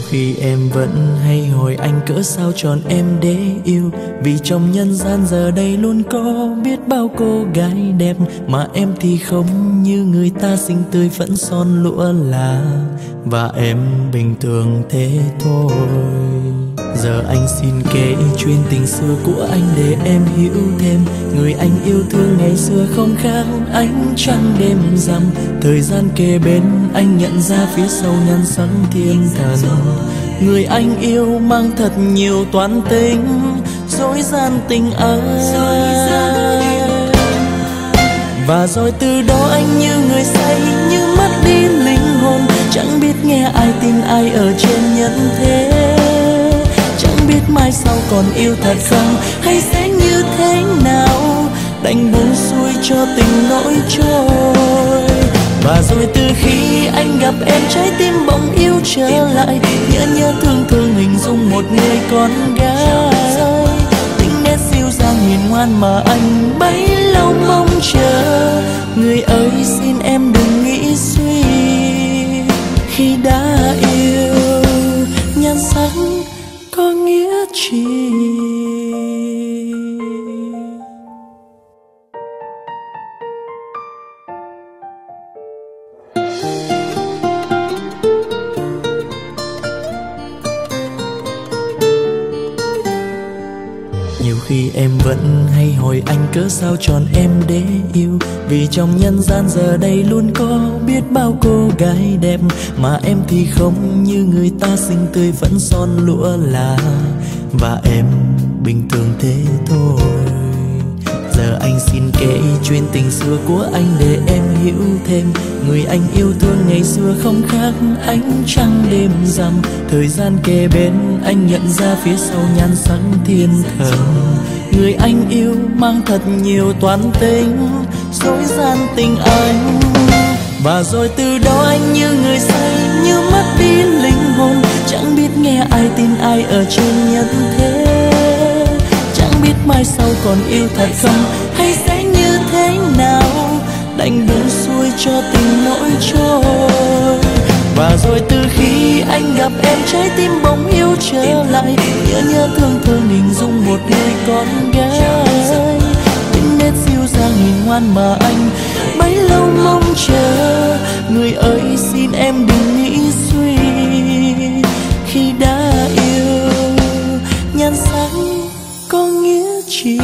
khi em vẫn hay hỏi anh cỡ sao chọn em để yêu, vì trong nhân gian giờ đây luôn có biết bao cô gái đẹp, mà em thì không như người ta xinh tươi phấn son lụa là, và em bình thường thế thôi. Giờ anh xin kể chuyện tình xưa của anh để em hiểu thêm, người anh yêu thương ngày xưa không khác ánh trăng đêm rằm. Thời gian kề bên anh nhận ra phía sau nhan sắc thiên thần, người anh yêu mang thật nhiều toán tính, dối gian tình ái. Và rồi từ đó anh như người say, như mất đi linh hồn, chẳng biết nghe ai tin ai ở trên nhân thế. Chẳng biết mai sau còn yêu thật không, hay sẽ như thế nào, đành buông xuôi cho tình nỗi trôi. Và rồi từ khi anh gặp em, trái tim bỗng yêu trở lại, nhớ thương thương hình dung một người con gái. Tính nét dịu dàng hiền ngoan mà anh bấy lâu mong chờ, người ơi xin em đừng nghĩ suy, khi đã yêu nhan sắc có nghĩa chi. Nhiều khi em vẫn hay hỏi anh cớ sao chọn em để yêu, vì trong nhân gian giờ đây luôn có biết bao cô gái đẹp, mà em thì không như người ta xinh tươi phấn son lụa là, và em bình thường thế thôi. Giờ anh xin kể chuyện tình xưa của anh để em hiểu thêm, người anh yêu thương ngày xưa không khác ánh trăng đêm rằm. Thời gian kề bên anh nhận ra phía sau nhan sắc thiên thần, người anh yêu mang thật nhiều toán tính, dối gian tình anh. Và rồi từ đó anh như người say, như mất đi linh hồn, chẳng biết nghe ai tin ai ở trên nhân thế. Chẳng biết mai sau còn yêu thật không, hay sẽ như thế nào, đành buông xuôi cho tình nỗi trôi. Và rồi từ khi anh gặp em, trái tim bỗng yêu trở lại, nhớ thương thương hình dung một người con gái. Tính nét dịu dàng hiền ngoan mà anh bấy lâu mong chờ, người ơi xin em đừng nghĩ suy, khi đã yêu nhan sắc có nghĩa chi.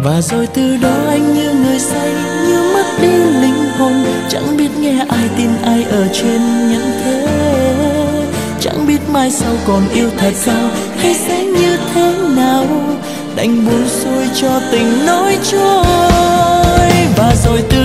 Và rồi từ đó anh như người say, như mất đi linh hồn, chẳng biết nghe ai tin ai ở trên nhân thế. Chẳng biết mai sau còn yêu thật không, hay sẽ như thế nào, đành buông xuôi cho tình nỗi trôi. Và rồi từ